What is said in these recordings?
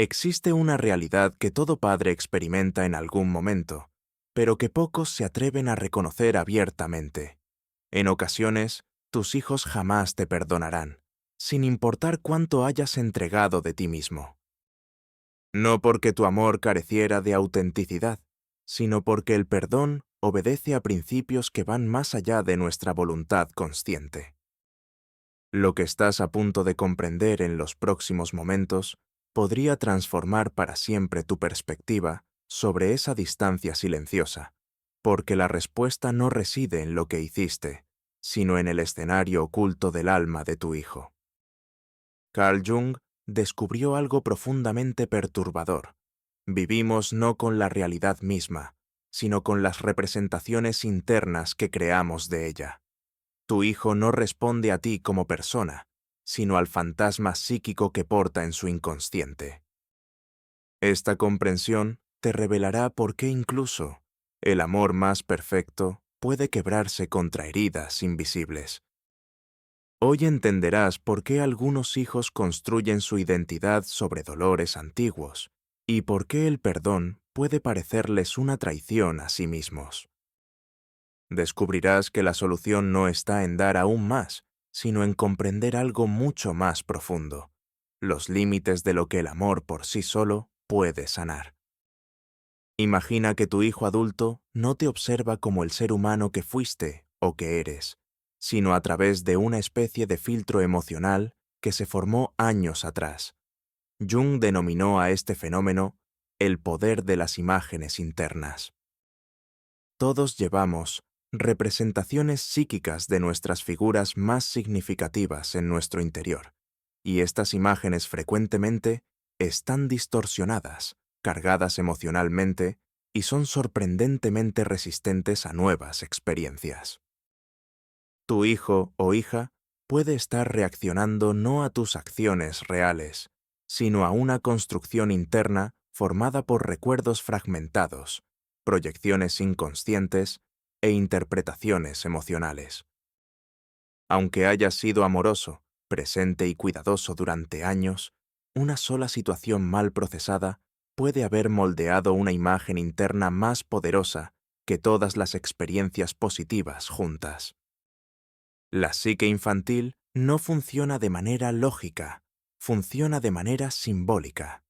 Existe una realidad que todo padre experimenta en algún momento, pero que pocos se atreven a reconocer abiertamente. En ocasiones, tus hijos jamás te perdonarán, sin importar cuánto hayas entregado de ti mismo. No porque tu amor careciera de autenticidad, sino porque el perdón obedece a principios que van más allá de nuestra voluntad consciente. Lo que estás a punto de comprender en los próximos momentos podría transformar para siempre tu perspectiva sobre esa distancia silenciosa, porque la respuesta no reside en lo que hiciste, sino en el escenario oculto del alma de tu hijo. Carl Jung descubrió algo profundamente perturbador. Vivimos no con la realidad misma, sino con las representaciones internas que creamos de ella. Tu hijo no responde a ti como persona, sino al fantasma psíquico que porta en su inconsciente. Esta comprensión te revelará por qué incluso el amor más perfecto puede quebrarse contra heridas invisibles. Hoy entenderás por qué algunos hijos construyen su identidad sobre dolores antiguos y por qué el perdón puede parecerles una traición a sí mismos. Descubrirás que la solución no está en dar aún más, sino en comprender algo mucho más profundo, los límites de lo que el amor por sí solo puede sanar. Imagina que tu hijo adulto no te observa como el ser humano que fuiste o que eres, sino a través de una especie de filtro emocional que se formó años atrás. Jung denominó a este fenómeno el poder de las imágenes internas. Todos llevamos representaciones psíquicas de nuestras figuras más significativas en nuestro interior, y estas imágenes frecuentemente están distorsionadas, cargadas emocionalmente y son sorprendentemente resistentes a nuevas experiencias. Tu hijo o hija puede estar reaccionando no a tus acciones reales, sino a una construcción interna formada por recuerdos fragmentados, proyecciones inconscientes e interpretaciones emocionales. Aunque hayas sido amoroso, presente y cuidadoso durante años, una sola situación mal procesada puede haber moldeado una imagen interna más poderosa que todas las experiencias positivas juntas. La psique infantil no funciona de manera lógica, funciona de manera simbólica.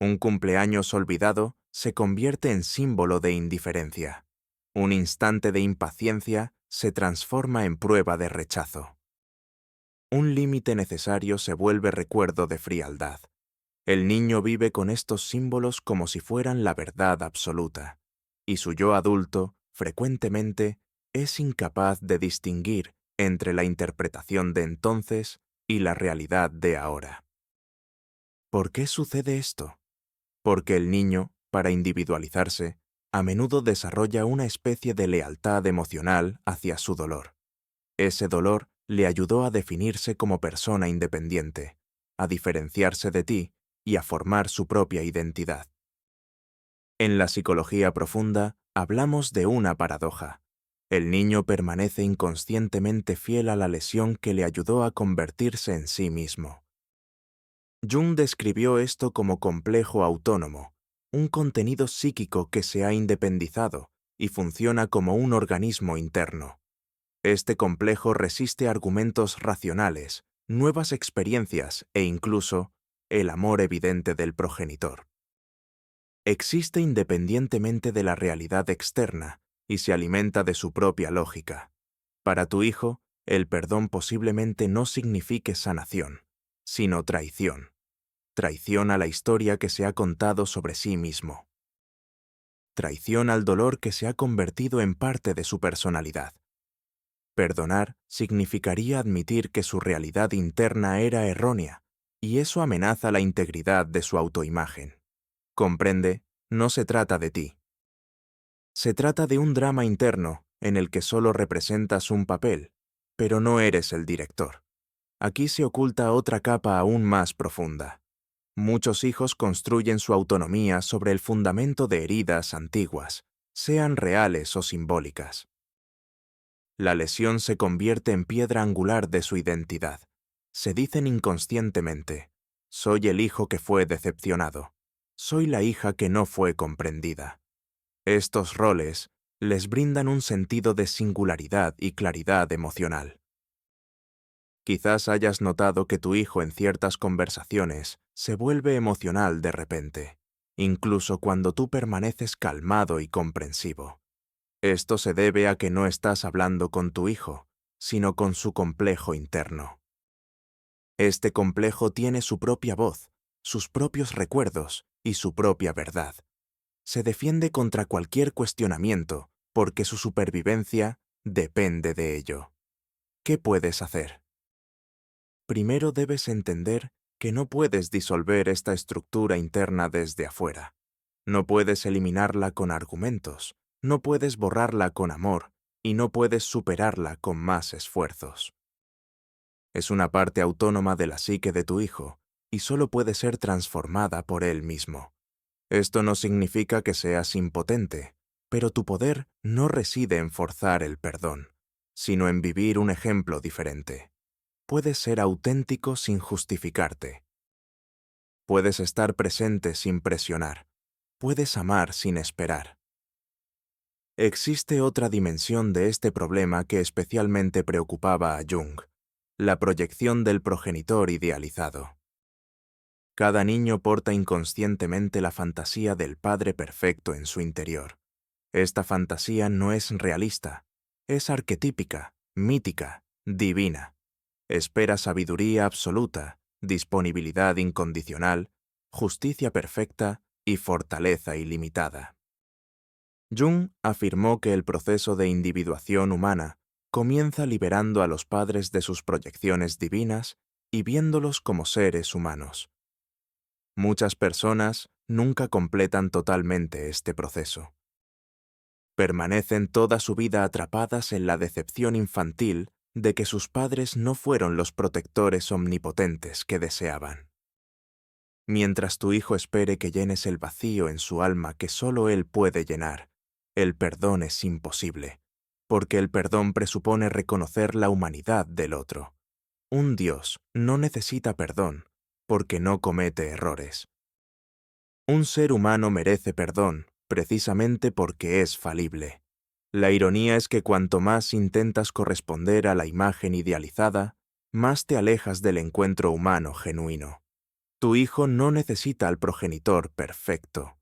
Un cumpleaños olvidado se convierte en símbolo de indiferencia. Un instante de impaciencia se transforma en prueba de rechazo. Un límite necesario se vuelve recuerdo de frialdad. El niño vive con estos símbolos como si fueran la verdad absoluta, y su yo adulto, frecuentemente, es incapaz de distinguir entre la interpretación de entonces y la realidad de ahora. ¿Por qué sucede esto? Porque el niño, para individualizarse, a menudo desarrolla una especie de lealtad emocional hacia su dolor. Ese dolor le ayudó a definirse como persona independiente, a diferenciarse de ti y a formar su propia identidad. En la psicología profunda hablamos de una paradoja. El niño permanece inconscientemente fiel a la lesión que le ayudó a convertirse en sí mismo. Jung describió esto como complejo autónomo, un contenido psíquico que se ha independizado y funciona como un organismo interno. Este complejo resiste argumentos racionales, nuevas experiencias e incluso el amor evidente del progenitor. Existe independientemente de la realidad externa y se alimenta de su propia lógica. Para tu hijo, el perdón posiblemente no signifique sanación, sino traición. Traición a la historia que se ha contado sobre sí mismo. Traición al dolor que se ha convertido en parte de su personalidad. Perdonar significaría admitir que su realidad interna era errónea, y eso amenaza la integridad de su autoimagen. Comprende, no se trata de ti. Se trata de un drama interno en el que solo representas un papel, pero no eres el director. Aquí se oculta otra capa aún más profunda. Muchos hijos construyen su autonomía sobre el fundamento de heridas antiguas, sean reales o simbólicas. La lesión se convierte en piedra angular de su identidad. Se dicen inconscientemente, Soy el hijo que fue decepcionado. Soy la hija que no fue comprendida. Estos roles les brindan un sentido de singularidad y claridad emocional. Quizás hayas notado que tu hijo en ciertas conversaciones se vuelve emocional de repente, incluso cuando tú permaneces calmado y comprensivo. Esto se debe a que no estás hablando con tu hijo, sino con su complejo interno. Este complejo tiene su propia voz, sus propios recuerdos y su propia verdad. Se defiende contra cualquier cuestionamiento porque su supervivencia depende de ello. ¿Qué puedes hacer? Primero debes entender que no puedes disolver esta estructura interna desde afuera. No puedes eliminarla con argumentos, no puedes borrarla con amor y no puedes superarla con más esfuerzos. Es una parte autónoma de la psique de tu hijo y solo puede ser transformada por él mismo. Esto no significa que seas impotente, pero tu poder no reside en forzar el perdón, sino en vivir un ejemplo diferente. Puedes ser auténtico sin justificarte. Puedes estar presente sin presionar. Puedes amar sin esperar. Existe otra dimensión de este problema que especialmente preocupaba a Jung: la proyección del progenitor idealizado. Cada niño porta inconscientemente la fantasía del padre perfecto en su interior. Esta fantasía no es realista, es arquetípica, mítica, divina. Espera sabiduría absoluta, disponibilidad incondicional, justicia perfecta y fortaleza ilimitada. Jung afirmó que el proceso de individuación humana comienza liberando a los padres de sus proyecciones divinas y viéndolos como seres humanos. Muchas personas nunca completan totalmente este proceso. Permanecen toda su vida atrapadas en la decepción infantil de que sus padres no fueron los protectores omnipotentes que deseaban. Mientras tu hijo espere que llenes el vacío en su alma que solo él puede llenar, el perdón es imposible, porque el perdón presupone reconocer la humanidad del otro. Un Dios no necesita perdón, porque no comete errores. Un ser humano merece perdón, precisamente porque es falible. La ironía es que cuanto más intentas corresponder a la imagen idealizada, más te alejas del encuentro humano genuino. Tu hijo no necesita al progenitor perfecto.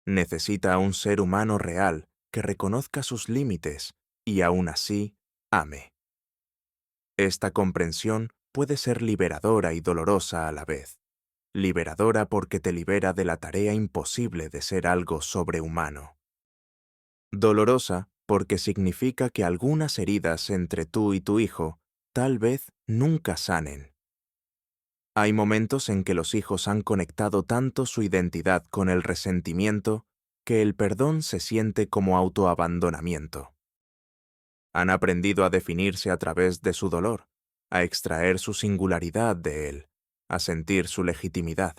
Necesita a un ser humano real que reconozca sus límites y aún así ame. Esta comprensión puede ser liberadora y dolorosa a la vez. Liberadora porque te libera de la tarea imposible de ser algo sobrehumano. Dolorosa porque significa que algunas heridas entre tú y tu hijo tal vez nunca sanen. Hay momentos en que los hijos han conectado tanto su identidad con el resentimiento que el perdón se siente como autoabandonamiento. Han aprendido a definirse a través de su dolor, a extraer su singularidad de él, a sentir su legitimidad.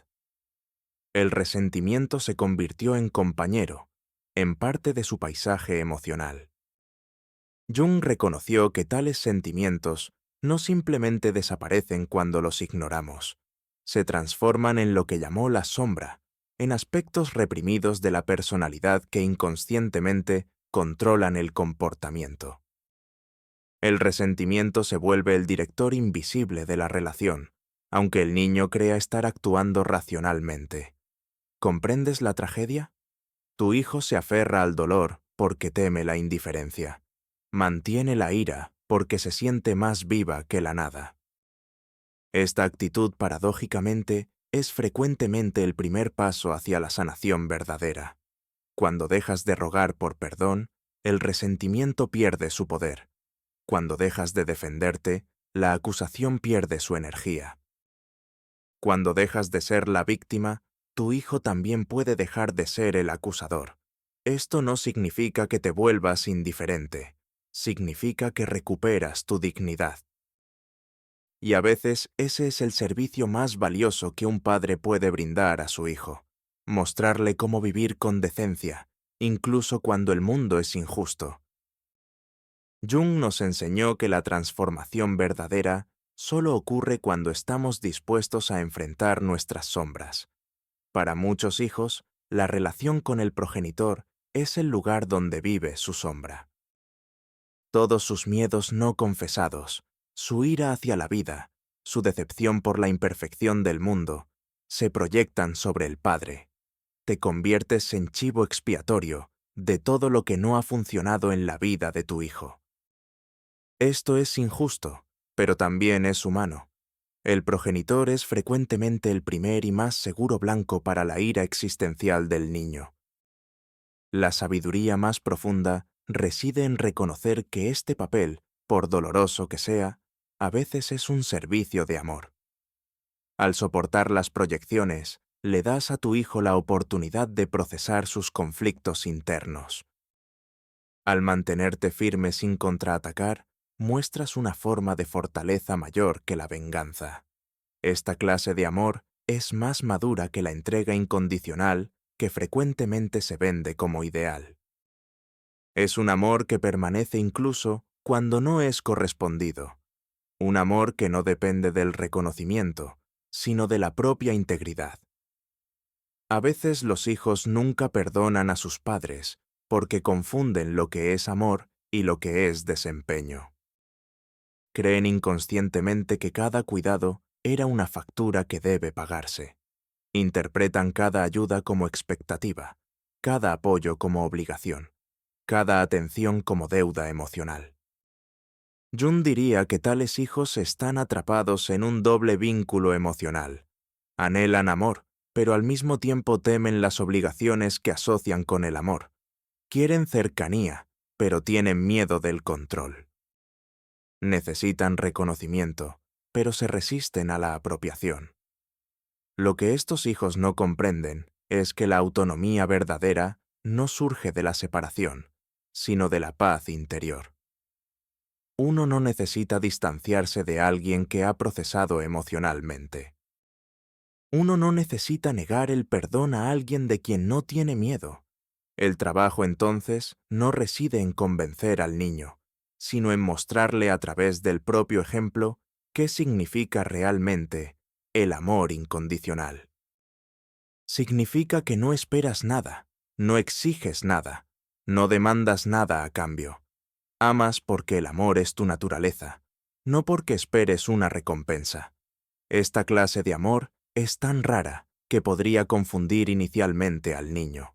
El resentimiento se convirtió en compañero, en parte de su paisaje emocional. Jung reconoció que tales sentimientos no simplemente desaparecen cuando los ignoramos, se transforman en lo que llamó la sombra, en aspectos reprimidos de la personalidad que inconscientemente controlan el comportamiento. El resentimiento se vuelve el director invisible de la relación, aunque el niño crea estar actuando racionalmente. ¿Comprendes la tragedia? Tu hijo se aferra al dolor porque teme la indiferencia. Mantiene la ira porque se siente más viva que la nada. Esta actitud, paradójicamente, es frecuentemente el primer paso hacia la sanación verdadera. Cuando dejas de rogar por perdón, el resentimiento pierde su poder. Cuando dejas de defenderte, la acusación pierde su energía. Cuando dejas de ser la víctima, tu hijo también puede dejar de ser el acusador. Esto no significa que te vuelvas indiferente, significa que recuperas tu dignidad. Y a veces ese es el servicio más valioso que un padre puede brindar a su hijo: mostrarle cómo vivir con decencia, incluso cuando el mundo es injusto. Jung nos enseñó que la transformación verdadera solo ocurre cuando estamos dispuestos a enfrentar nuestras sombras. Para muchos hijos, la relación con el progenitor es el lugar donde vive su sombra. Todos sus miedos no confesados, su ira hacia la vida, su decepción por la imperfección del mundo, se proyectan sobre el padre. Te conviertes en chivo expiatorio de todo lo que no ha funcionado en la vida de tu hijo. Esto es injusto, pero también es humano. El progenitor es frecuentemente el primer y más seguro blanco para la ira existencial del niño. La sabiduría más profunda reside en reconocer que este papel, por doloroso que sea, a veces es un servicio de amor. Al soportar las proyecciones, le das a tu hijo la oportunidad de procesar sus conflictos internos. Al mantenerte firme sin contraatacar, muestras una forma de fortaleza mayor que la venganza. Esta clase de amor es más madura que la entrega incondicional que frecuentemente se vende como ideal. Es un amor que permanece incluso cuando no es correspondido. Un amor que no depende del reconocimiento, sino de la propia integridad. A veces los hijos nunca perdonan a sus padres porque confunden lo que es amor y lo que es desempeño. Creen inconscientemente que cada cuidado era una factura que debe pagarse. Interpretan cada ayuda como expectativa, cada apoyo como obligación, cada atención como deuda emocional. Jung diría que tales hijos están atrapados en un doble vínculo emocional. Anhelan amor, pero al mismo tiempo temen las obligaciones que asocian con el amor. Quieren cercanía, pero tienen miedo del control. Necesitan reconocimiento, pero se resisten a la apropiación. Lo que estos hijos no comprenden es que la autonomía verdadera no surge de la separación, sino de la paz interior. Uno no necesita distanciarse de alguien que ha procesado emocionalmente. Uno no necesita negar el perdón a alguien de quien no tiene miedo. El trabajo entonces no reside en convencer al niño, sino en mostrarle a través del propio ejemplo qué significa realmente el amor incondicional. Significa que no esperas nada, no exiges nada, no demandas nada a cambio. Amas porque el amor es tu naturaleza, no porque esperes una recompensa. Esta clase de amor es tan rara que podría confundir inicialmente al niño.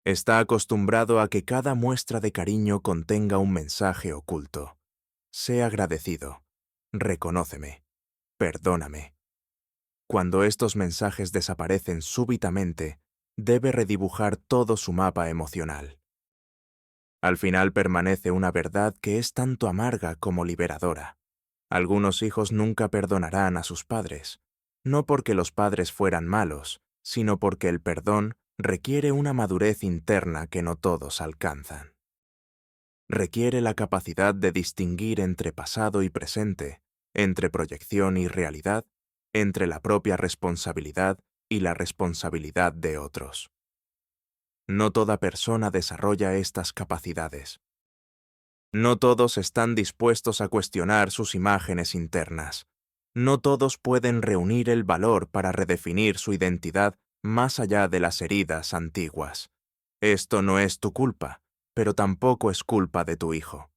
Está acostumbrado a que cada muestra de cariño contenga un mensaje oculto. Sé agradecido, reconóceme, perdóname. Cuando estos mensajes desaparecen súbitamente, debe redibujar todo su mapa emocional. Al final permanece una verdad que es tanto amarga como liberadora. Algunos hijos nunca perdonarán a sus padres, no porque los padres fueran malos, sino porque el perdón requiere una madurez interna que no todos alcanzan. Requiere la capacidad de distinguir entre pasado y presente, entre proyección y realidad, entre la propia responsabilidad y la responsabilidad de otros. No toda persona desarrolla estas capacidades. No todos están dispuestos a cuestionar sus imágenes internas. No todos pueden reunir el valor para redefinir su identidad más allá de las heridas antiguas. Esto no es tu culpa, pero tampoco es culpa de tu hijo.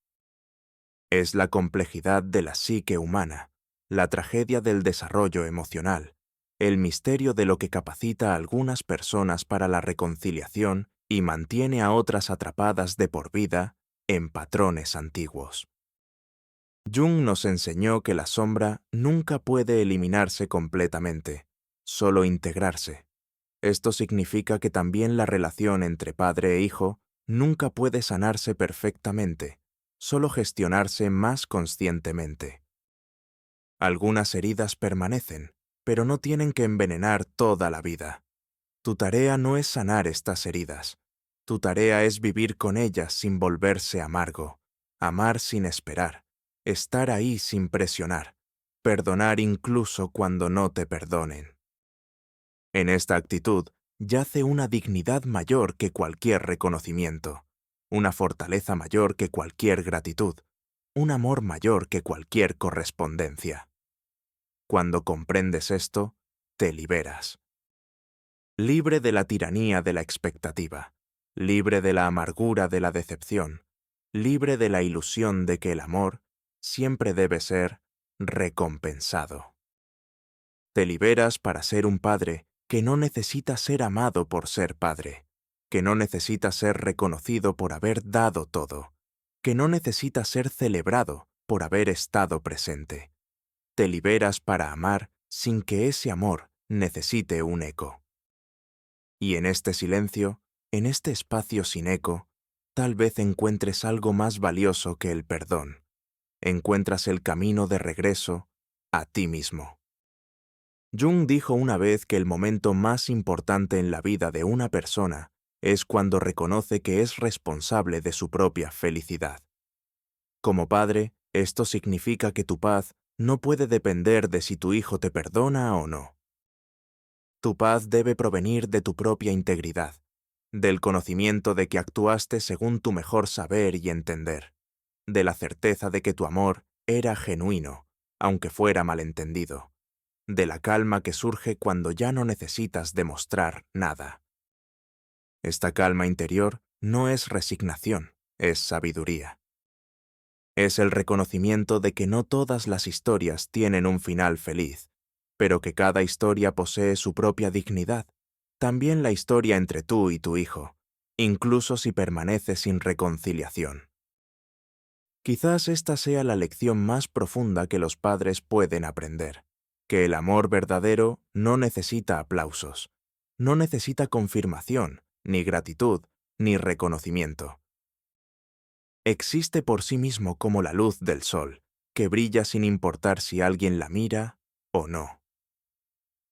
Es la complejidad de la psique humana, la tragedia del desarrollo emocional, el misterio de lo que capacita a algunas personas para la reconciliación y mantiene a otras atrapadas de por vida en patrones antiguos. Jung nos enseñó que la sombra nunca puede eliminarse completamente, solo integrarse. Esto significa que también la relación entre padre e hijo nunca puede sanarse perfectamente, solo gestionarse más conscientemente. Algunas heridas permanecen, pero no tienen que envenenar toda la vida. Tu tarea no es sanar estas heridas. Tu tarea es vivir con ellas sin volverse amargo, amar sin esperar, estar ahí sin presionar, perdonar incluso cuando no te perdonen. En esta actitud yace una dignidad mayor que cualquier reconocimiento, una fortaleza mayor que cualquier gratitud, un amor mayor que cualquier correspondencia. Cuando comprendes esto, te liberas. Libre de la tiranía de la expectativa, libre de la amargura de la decepción, libre de la ilusión de que el amor siempre debe ser recompensado. Te liberas para ser un padre que no necesita ser amado por ser padre, que no necesita ser reconocido por haber dado todo, que no necesita ser celebrado por haber estado presente. Te liberas para amar sin que ese amor necesite un eco. Y en este silencio, en este espacio sin eco, tal vez encuentres algo más valioso que el perdón. Encuentras el camino de regreso a ti mismo. Jung dijo una vez que el momento más importante en la vida de una persona es cuando reconoce que es responsable de su propia felicidad. Como padre, esto significa que tu paz no puede depender de si tu hijo te perdona o no. Tu paz debe provenir de tu propia integridad, del conocimiento de que actuaste según tu mejor saber y entender, de la certeza de que tu amor era genuino, aunque fuera malentendido, de la calma que surge cuando ya no necesitas demostrar nada. Esta calma interior no es resignación, es sabiduría. Es el reconocimiento de que no todas las historias tienen un final feliz, pero que cada historia posee su propia dignidad, también la historia entre tú y tu hijo, incluso si permanece sin reconciliación. Quizás esta sea la lección más profunda que los padres pueden aprender, que el amor verdadero no necesita aplausos, no necesita confirmación, ni gratitud, ni reconocimiento. Existe por sí mismo como la luz del sol, que brilla sin importar si alguien la mira o no.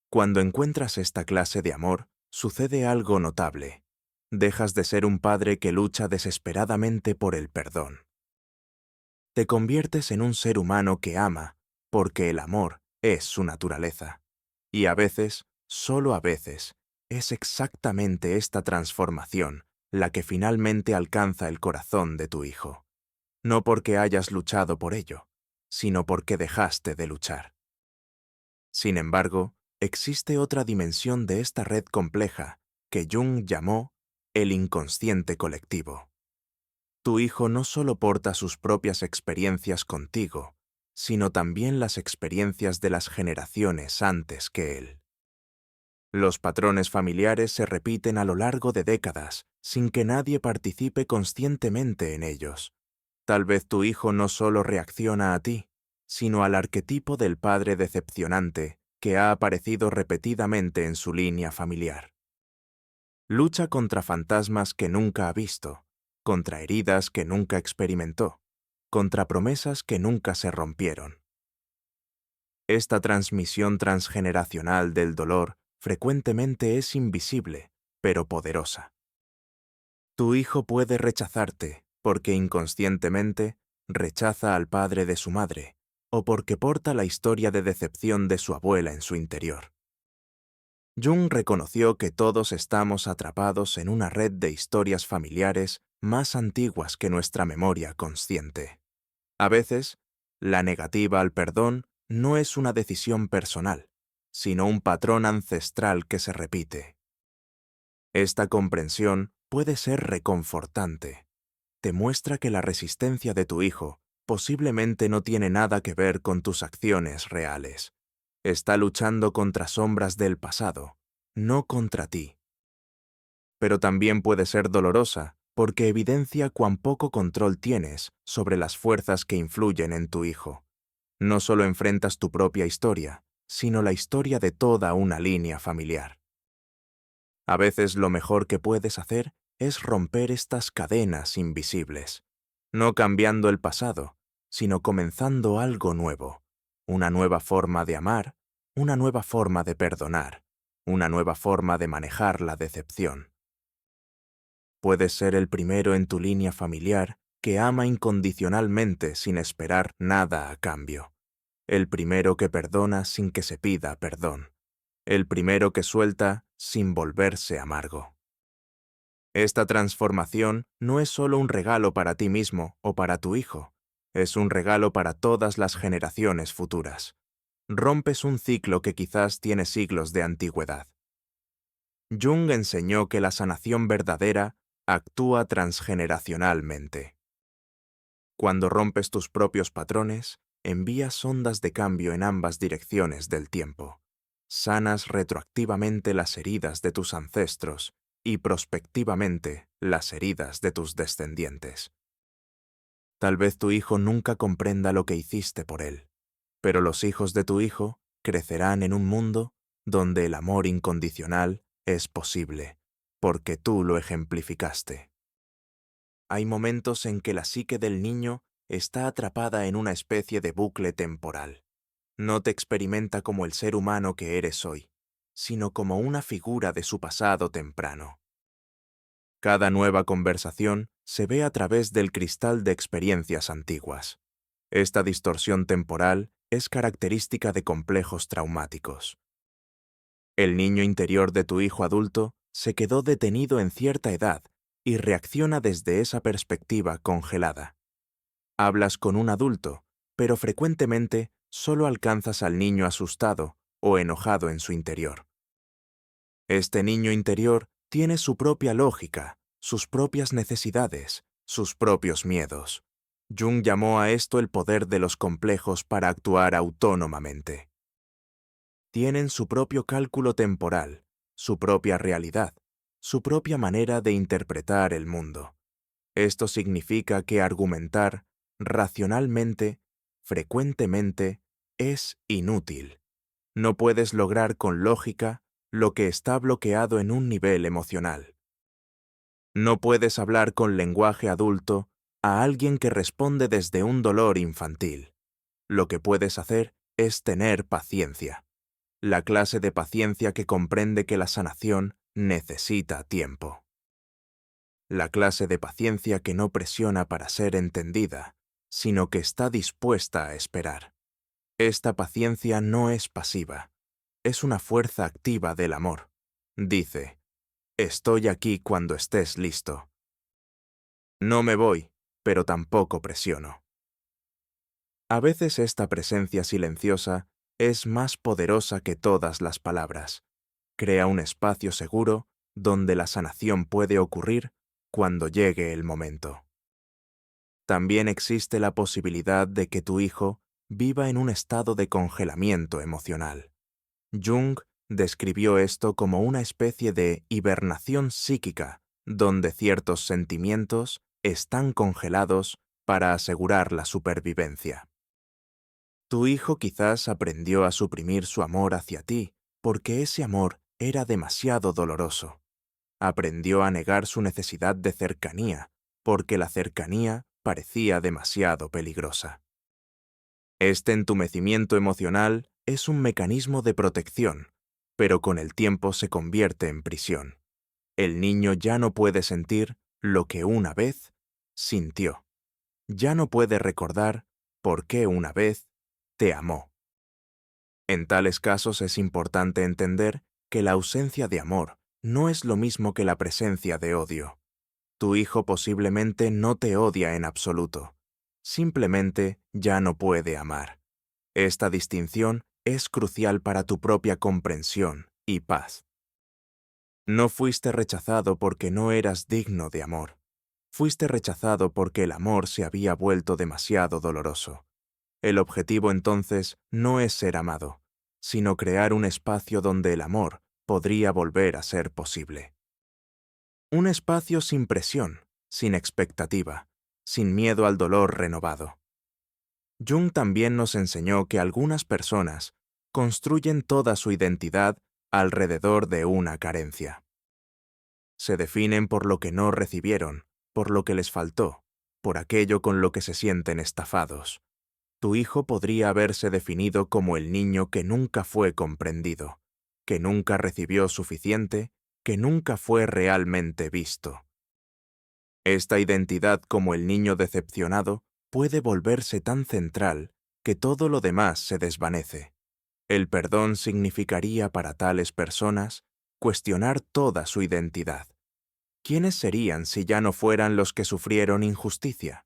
Cuando encuentras esta clase de amor, sucede algo notable. Dejas de ser un padre que lucha desesperadamente por el perdón. Te conviertes en un ser humano que ama, porque el amor es su naturaleza. Y a veces, solo a veces, es exactamente esta transformación la que finalmente alcanza el corazón de tu hijo. No porque hayas luchado por ello, sino porque dejaste de luchar. Sin embargo, existe otra dimensión de esta red compleja que Jung llamó el inconsciente colectivo. Tu hijo no solo porta sus propias experiencias contigo, sino también las experiencias de las generaciones antes que él. Los patrones familiares se repiten a lo largo de décadas, sin que nadie participe conscientemente en ellos. Tal vez tu hijo no solo reacciona a ti, sino al arquetipo del padre decepcionante que ha aparecido repetidamente en su línea familiar. Lucha contra fantasmas que nunca ha visto, contra heridas que nunca experimentó, contra promesas que nunca se rompieron. Esta transmisión transgeneracional del dolor frecuentemente es invisible, pero poderosa. Tu hijo puede rechazarte porque inconscientemente rechaza al padre de su madre, o porque porta la historia de decepción de su abuela en su interior. Jung reconoció que todos estamos atrapados en una red de historias familiares más antiguas que nuestra memoria consciente. A veces, la negativa al perdón no es una decisión personal, sino un patrón ancestral que se repite. Esta comprensión puede ser reconfortante. Te muestra que la resistencia de tu hijo posiblemente no tiene nada que ver con tus acciones reales. Está luchando contra sombras del pasado, no contra ti. Pero también puede ser dolorosa porque evidencia cuán poco control tienes sobre las fuerzas que influyen en tu hijo. No solo enfrentas tu propia historia, sino la historia de toda una línea familiar. A veces lo mejor que puedes hacer es romper estas cadenas invisibles, no cambiando el pasado, sino comenzando algo nuevo, una nueva forma de amar, una nueva forma de perdonar, una nueva forma de manejar la decepción. Puedes ser el primero en tu línea familiar que ama incondicionalmente sin esperar nada a cambio, el primero que perdona sin que se pida perdón, el primero que suelta sin volverse amargo. Esta transformación no es solo un regalo para ti mismo o para tu hijo, Es un regalo para todas las generaciones futuras. Rompes un ciclo que quizás tiene siglos de antigüedad. Jung enseñó que la sanación verdadera actúa transgeneracionalmente. Cuando rompes tus propios patrones, envías ondas de cambio en ambas direcciones del tiempo. Sanas retroactivamente las heridas de tus ancestros y prospectivamente las heridas de tus descendientes. Tal vez tu hijo nunca comprenda lo que hiciste por él, pero los hijos de tu hijo crecerán en un mundo donde el amor incondicional es posible, porque tú lo ejemplificaste. Hay momentos en que la psique del niño está atrapada en una especie de bucle temporal. No te experimenta como el ser humano que eres hoy, sino como una figura de su pasado temprano. Cada nueva conversación se ve a través del cristal de experiencias antiguas. Esta distorsión temporal es característica de complejos traumáticos. El niño interior de tu hijo adulto se quedó detenido en cierta edad y reacciona desde esa perspectiva congelada. Hablas con un adulto, pero frecuentemente solo alcanzas al niño asustado o enojado en su interior. Este niño interior tiene su propia lógica, sus propias necesidades, sus propios miedos. Jung llamó a esto el poder de los complejos para actuar autónomamente. Tienen su propio cálculo temporal, su propia realidad, su propia manera de interpretar el mundo. Esto significa que argumentar racionalmente, frecuentemente, es inútil. No puedes lograr con lógica lo que está bloqueado en un nivel emocional. No puedes hablar con lenguaje adulto a alguien que responde desde un dolor infantil. Lo que puedes hacer es tener paciencia. La clase de paciencia que comprende que la sanación necesita tiempo. La clase de paciencia que no presiona para ser entendida, sino que está dispuesta a esperar. Esta paciencia no es pasiva, es una fuerza activa del amor. Dice, estoy aquí cuando estés listo. No me voy, pero tampoco presiono. A veces esta presencia silenciosa es más poderosa que todas las palabras. Crea un espacio seguro donde la sanación puede ocurrir cuando llegue el momento. También existe la posibilidad de que tu hijo viva en un estado de congelamiento emocional. Jung describió esto como una especie de hibernación psíquica, donde ciertos sentimientos están congelados para asegurar la supervivencia. Tu hijo quizás aprendió a suprimir su amor hacia ti, porque ese amor era demasiado doloroso. Aprendió a negar su necesidad de cercanía, porque la cercanía parecía demasiado peligrosa. Este entumecimiento emocional es un mecanismo de protección, pero con el tiempo se convierte en prisión. El niño ya no puede sentir lo que una vez sintió. Ya no puede recordar por qué una vez te amó. En tales casos es importante entender que la ausencia de amor no es lo mismo que la presencia de odio. Tu hijo posiblemente no te odia en absoluto. Simplemente ya no puede amar. Esta distinción es crucial para tu propia comprensión y paz. No fuiste rechazado porque no eras digno de amor. Fuiste rechazado porque el amor se había vuelto demasiado doloroso. El objetivo entonces no es ser amado, sino crear un espacio donde el amor podría volver a ser posible. Un espacio sin presión, sin expectativa, sin miedo al dolor renovado. Jung también nos enseñó que algunas personas construyen toda su identidad alrededor de una carencia. Se definen por lo que no recibieron, por lo que les faltó, por aquello con lo que se sienten estafados. Tu hijo podría haberse definido como el niño que nunca fue comprendido, que nunca recibió suficiente, que nunca fue realmente visto. Esta identidad como el niño decepcionado puede volverse tan central que todo lo demás se desvanece. El perdón significaría para tales personas cuestionar toda su identidad. ¿Quiénes serían si ya no fueran los que sufrieron injusticia?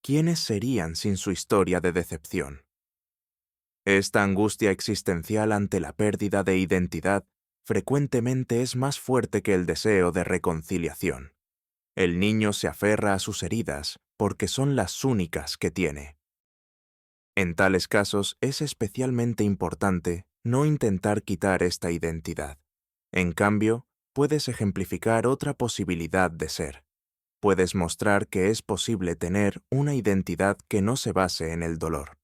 ¿quiénes serían sin su historia de decepción? Esta angustia existencial ante la pérdida de identidad frecuentemente es más fuerte que el deseo de reconciliación. El niño se aferra a sus heridas porque son las únicas que tiene. En tales casos es especialmente importante no intentar quitar esta identidad. En cambio, puedes ejemplificar otra posibilidad de ser. Puedes mostrar que es posible tener una identidad que no se base en el dolor.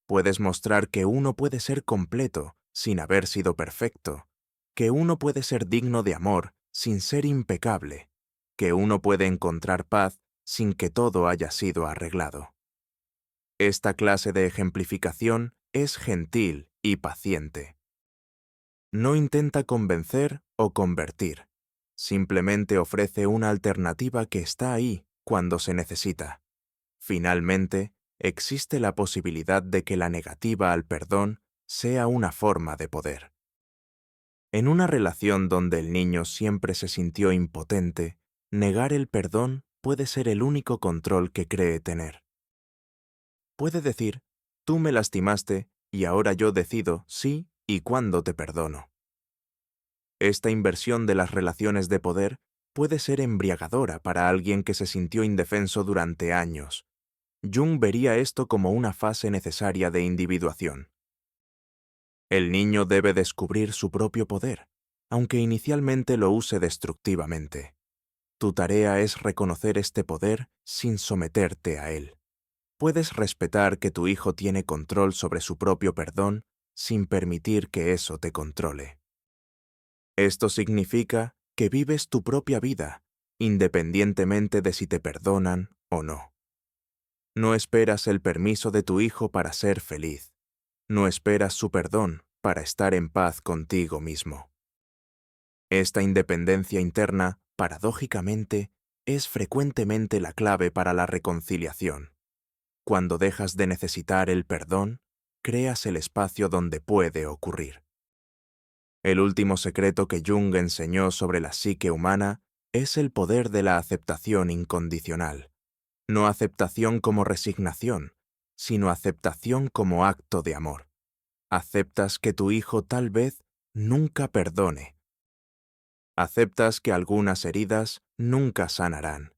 Puedes mostrar que uno puede ser completo sin haber sido perfecto, que uno puede ser digno de amor sin ser impecable, que uno puede encontrar paz sin que todo haya sido arreglado. Esta clase de ejemplificación es gentil y paciente. No intenta convencer o convertir, simplemente ofrece una alternativa que está ahí cuando se necesita. Finalmente, existe la posibilidad de que la negativa al perdón sea una forma de poder. En una relación donde el niño siempre se sintió impotente, negar el perdón puede ser el único control que cree tener. Puede decir, tú me lastimaste y ahora yo decido si y cuándo te perdono. Esta inversión de las relaciones de poder puede ser embriagadora para alguien que se sintió indefenso durante años. Jung vería esto como una fase necesaria de individuación. El niño debe descubrir su propio poder, aunque inicialmente lo use destructivamente. Tu tarea es reconocer este poder sin someterte a él. Puedes respetar que tu hijo tiene control sobre su propio perdón sin permitir que eso te controle. Esto significa que vives tu propia vida, independientemente de si te perdonan o no. No esperas el permiso de tu hijo para ser feliz. No esperas su perdón para estar en paz contigo mismo. Esta independencia interna, paradójicamente, es frecuentemente la clave para la reconciliación. Cuando dejas de necesitar el perdón, creas el espacio donde puede ocurrir. El último secreto que Jung enseñó sobre la psique humana es el poder de la aceptación incondicional. No aceptación como resignación, sino aceptación como acto de amor. Aceptas que tu hijo tal vez nunca perdone. Aceptas que algunas heridas nunca sanarán.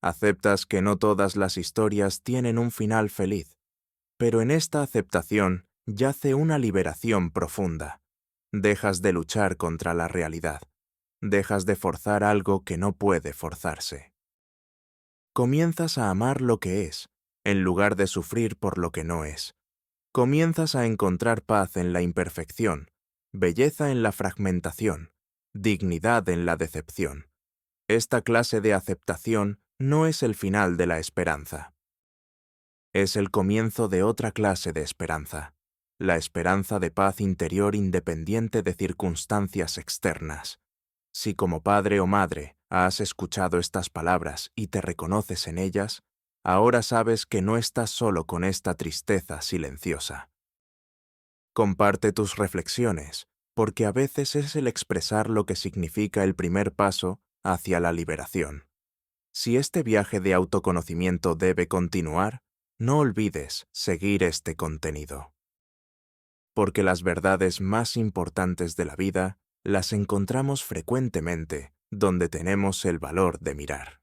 Aceptas que no todas las historias tienen un final feliz. Pero en esta aceptación yace una liberación profunda. Dejas de luchar contra la realidad. Dejas de forzar algo que no puede forzarse. Comienzas a amar lo que es, en lugar de sufrir por lo que no es. Comienzas a encontrar paz en la imperfección, belleza en la fragmentación, dignidad en la decepción. Esta clase de aceptación no es el final de la esperanza. Es el comienzo de otra clase de esperanza, la esperanza de paz interior independiente de circunstancias externas. Si como padre o madre has escuchado estas palabras y te reconoces en ellas, ahora sabes que no estás solo con esta tristeza silenciosa. Comparte tus reflexiones, porque a veces es el expresar lo que significa el primer paso hacia la liberación. Si este viaje de autoconocimiento debe continuar, no olvides seguir este contenido. Porque las verdades más importantes de la vida las encontramos frecuentemente donde tenemos el valor de mirar.